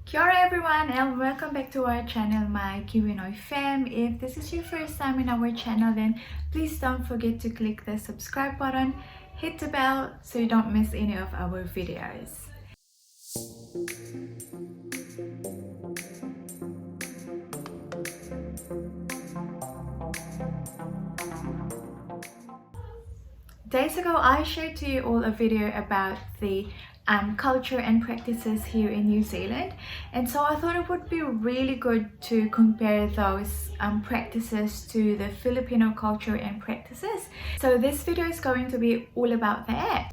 Kia ora everyone and welcome back to our channel, my Kiwinoy fam. If this is your first time in our channel, then please don't forget to click the subscribe button, hit the bell so you don't miss any of our videos. Days ago, I shared to you all a video about the culture and practices here in New Zealand, and so I thought it would be really good to compare those practices to the Filipino culture and practices. So this video is going to be all about that.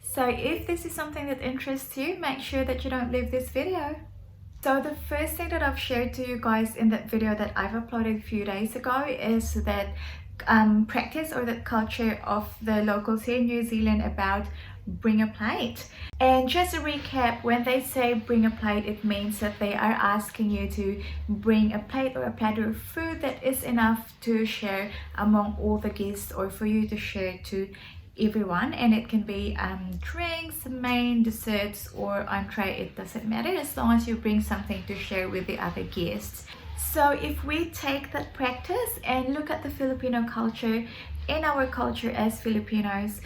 So if this is something that interests you, make sure that you don't leave this video. So the first thing that I've shared to you guys in that video that I've uploaded a few days ago is that practice or the culture of the locals here in New Zealand about bring a plate. And just a recap, when they say bring a plate, it means that they are asking you to bring a plate or a platter of food that is enough to share among all the guests or for you to share to everyone. And it can be drinks, main, desserts or entree, it doesn't matter as long as you bring something to share with the other guests. So if we take that practice and look at the Filipino culture, in our culture as Filipinos,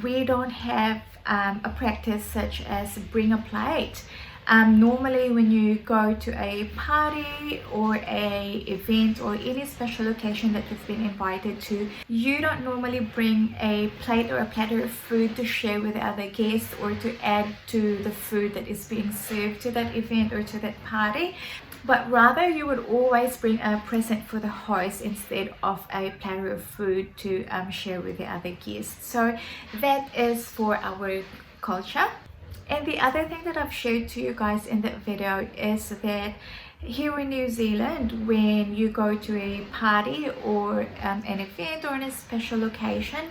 we don't have a practice such as bring a plate. Normally when you go to a party or a event or any special occasion that you've been invited to, you don't normally bring a plate or a platter of food to share with the other guests or to add to the food that is being served to that event or to that party. But rather you would always bring a present for the host instead of a platter of food to share with the other guests. So that is for our culture. And the other thing that I've shared to you guys in that video is that here in New Zealand, when you go to a party or an event or in a special occasion,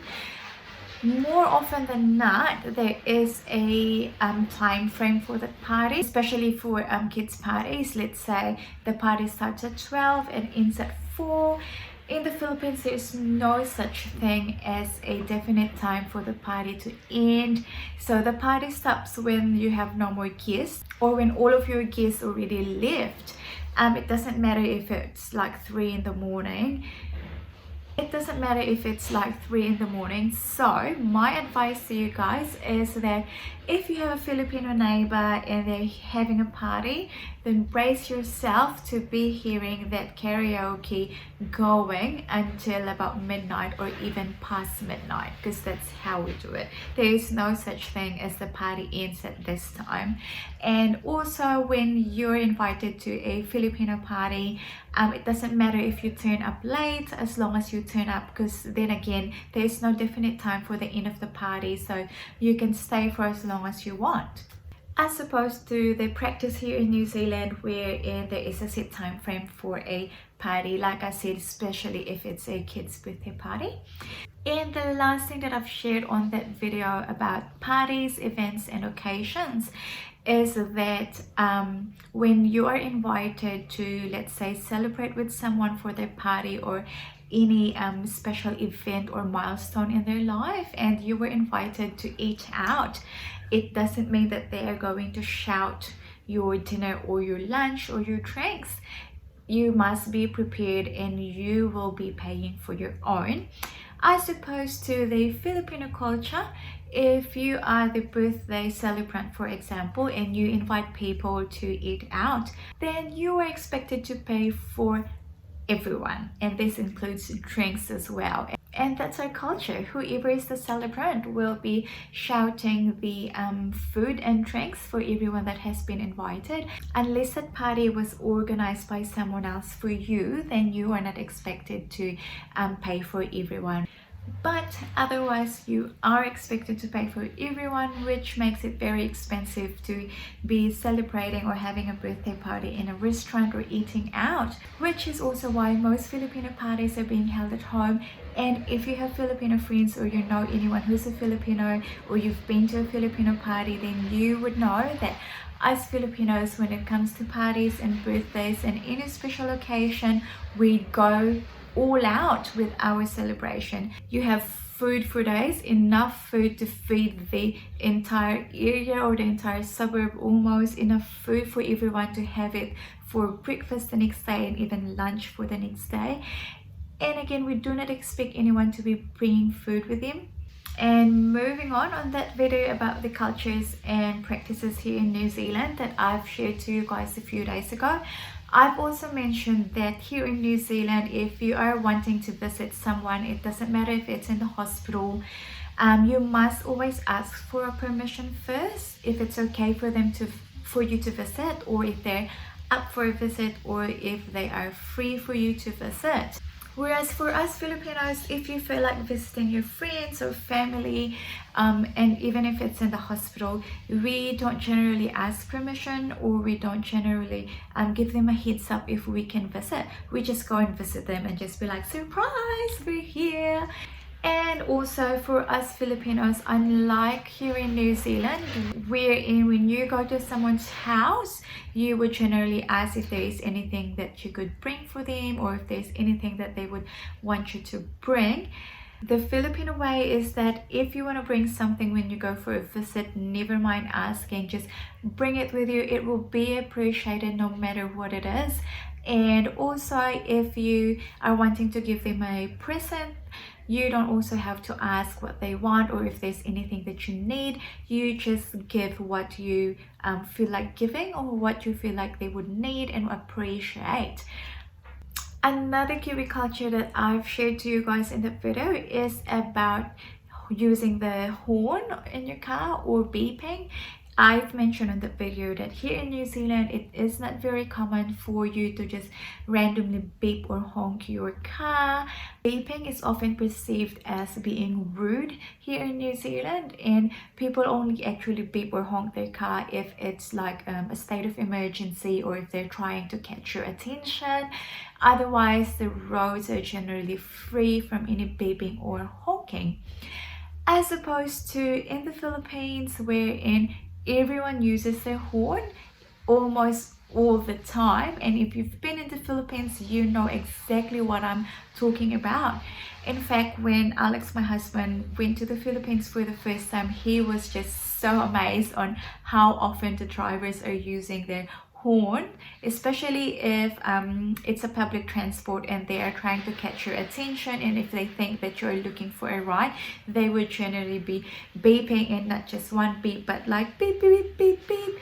more often than not there is a time frame for the party, especially for kids parties. Let's say the party starts at 12 and ends at 4. In the Philippines, there's no such thing as a definite time for the party to end. So the party stops when you have no more guests or when all of your guests already left. It doesn't matter if it's like 3 in the morning. It doesn't matter if it's like 3 in the morning. So my advice to you guys is that if you have a Filipino neighbor and they're having a party, then brace yourself to be hearing that karaoke going until about midnight or even past midnight, because that's how we do it. There is no such thing as the party ends at this time. And also when you're invited to a Filipino party, it doesn't matter if you turn up late as long as you turn up, because then again there's no definite time for the end of the party, so you can stay for as long as you want, as opposed to the practice here in New Zealand wherein there is a set time frame for a party, like I said, especially if it's a kid's birthday party. And the last thing that I've shared on that video about parties, events and occasions is that when you are invited to, let's say, celebrate with someone for their party or any special event or milestone in their life and you were invited to eat out, it doesn't mean that they are going to shout your dinner or your lunch or your drinks. You must be prepared and you will be paying for your own. As opposed to the Filipino culture, if you are the birthday celebrant, for example, and you invite people to eat out, then you are expected to pay for everyone, and this includes drinks as well. And that's our culture. Whoever is the celebrant will be shouting the food and drinks for everyone that has been invited. Unless that party was organized by someone else for you, then you are not expected to pay for everyone. But otherwise you are expected to pay for everyone, which makes it very expensive to be celebrating or having a birthday party in a restaurant or eating out, which is also why most Filipino parties are being held at home. And if you have Filipino friends or you know anyone who's a Filipino or you've been to a Filipino party, then you would know that as Filipinos, when it comes to parties and birthdays and any special occasion, we go all out with our celebration. You have food for days, enough food to feed the entire area or the entire suburb, almost enough food for everyone to have it for breakfast the next day and even lunch for the next day. And again, we do not expect anyone to be bringing food with them. And moving on that video about the cultures and practices here in New Zealand that I've shared to you guys a few days ago, I've also mentioned that here in New Zealand, if you are wanting to visit someone, it doesn't matter if it's in the hospital, you must always ask for a permission first if it's okay for you to visit, or if they're up for a visit, or if they are free for you to visit. Whereas for us Filipinos, if you feel like visiting your friends or family, and even if it's in the hospital, we don't generally ask permission, or we don't generally give them a heads up if we can visit. We just go and visit them and just be like, surprise, we're here. And also for us Filipinos, unlike here in New Zealand, wherein when you go to someone's house, you would generally ask if there is anything that you could bring for them, or if there's anything that they would want you to bring. The Filipino way is that if you want to bring something when you go for a visit, never mind asking, just bring it with you. It will be appreciated no matter what it is. And also if you are wanting to give them a present, you don't also have to ask what they want or if there's anything that you need. You just give what you feel like giving, or what you feel like they would need and appreciate. Another Kiwi culture that I've shared to you guys in the video is about using the horn in your car or beeping. I've mentioned in the video that here in New Zealand, it is not very common for you to just randomly beep or honk your car. Beeping is often perceived as being rude here in New Zealand, and people only actually beep or honk their car if it's like a state of emergency, or if they're trying to catch your attention. Otherwise, the roads are generally free from any beeping or honking. As opposed to in the Philippines, wherein everyone uses their horn almost all the time. And if you've been in the Philippines, you know exactly what I'm talking about. In fact, when Alex, my husband, went to the Philippines for the first time, he was just so amazed on how often the drivers are using their horn, especially if it's a public transport and they are trying to catch your attention, and if they think that you're looking for a ride, they would generally be beeping, and not just one beep but like beep beep beep beep.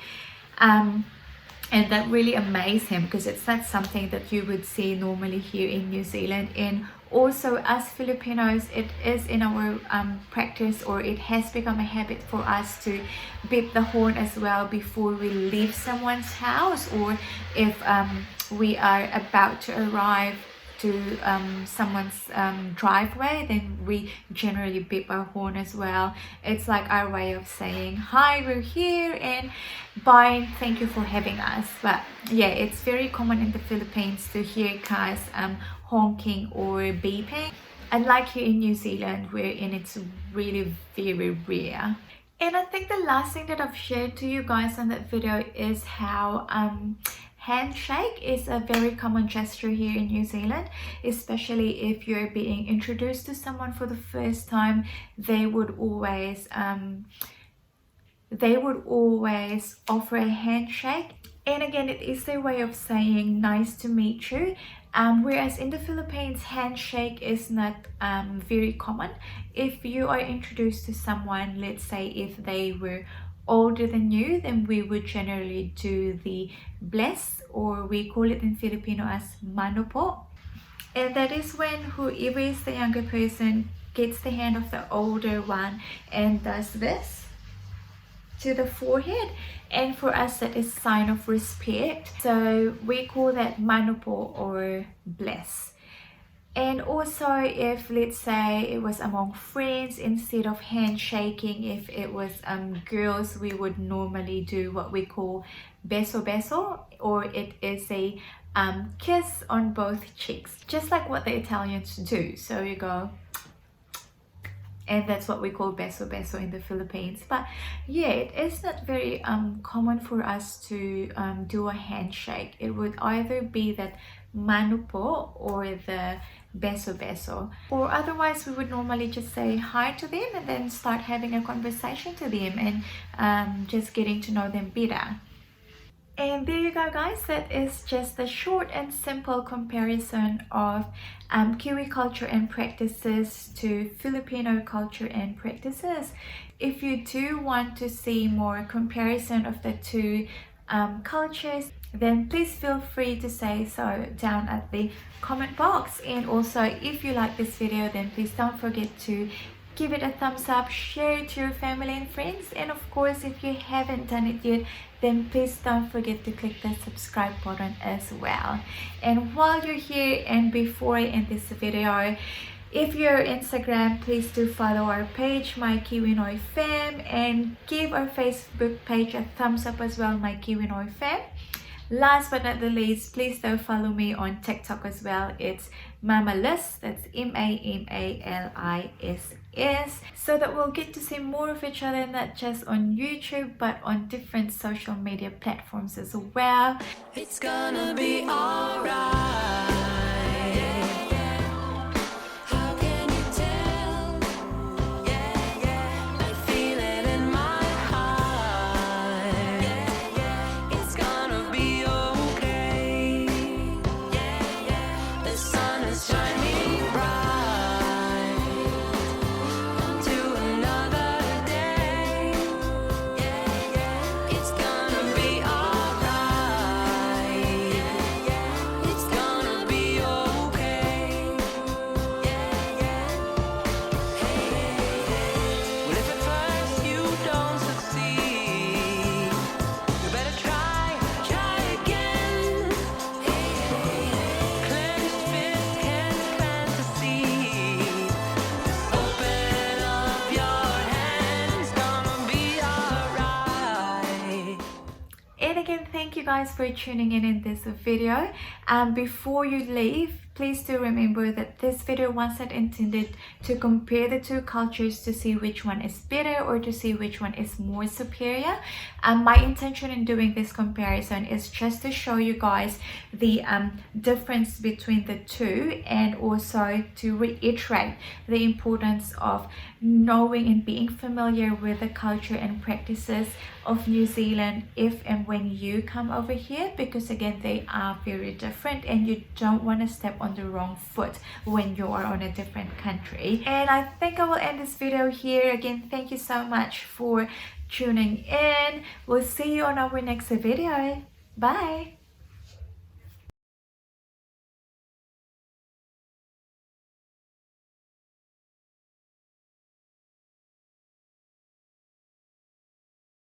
And that really amazed him, because it's not something that you would see normally here in New Zealand. And also as Filipinos, it is in our practice, or it has become a habit for us to beep the horn as well before we leave someone's house, or if we are about to arrive to someone's driveway, then we generally beep our horn as well. It's like our way of saying hi, we're here, and bye, thank you for having us. But yeah, it's very common in the Philippines to hear cars honking or beeping, unlike here in New Zealand, wherein it's really very rare. And I think the last thing that I've shared to you guys on that video is how handshake is a very common gesture here in New Zealand, especially if you're being introduced to someone for the first time. They would always offer a handshake, and again, it is their way of saying nice to meet you. Whereas in the Philippines, handshake is not very common. If you are introduced to someone, let's say if they were older than you, then we would generally do the bless, or we call it in Filipino as mano po. And that is when whoever is the younger person gets the hand of the older one and does this to the forehead. And for us, that is sign of respect, so we call that mano po or bless. And also, if let's say it was among friends, instead of handshaking, if it was girls, we would normally do what we call beso beso, or it is a kiss on both cheeks, just like what the Italians do. So you go, and that's what we call beso beso in the Philippines. But yeah, it is not very common for us to do a handshake. It would either be that mano po or the beso beso. Or otherwise we would normally just say hi to them and then start having a conversation to them and just getting to know them better. And there you go guys, that is just a short and simple comparison of Kiwi culture and practices to Filipino culture and practices. If you do want to see more comparison of the two cultures, then please feel free to say so down at the comment box. And also if you like this video, then please don't forget to give it a thumbs up, share it to your family and friends, and of course if you haven't done it yet, then please don't forget to click the subscribe button as well. And while you're here and before I end this video, if you're Instagram, please do follow our page, My Kiwinoy Fam, and give our Facebook page a thumbs up as well, My Kiwinoy Fam. Last but not the least, please do follow me on TikTok as well. It's Mamalis, that's MAMALISS, so that we'll get to see more of each other, not just on YouTube but on different social media platforms as well. It's gonna be alright. And again, thank you guys for tuning in this video. Before you leave, please do remember that this video wasn't intended to compare the two cultures to see which one is better or to see which one is more superior. My intention in doing this comparison is just to show you guys the difference between the two, and also to reiterate the importance of knowing and being familiar with the culture and practices of New Zealand if and when you come over here, because again they are very different and you don't want to step on the wrong foot when you are on a different country. And I think I will end this video here. Again, thank you so much for tuning in. We'll see you on our next video. Bye.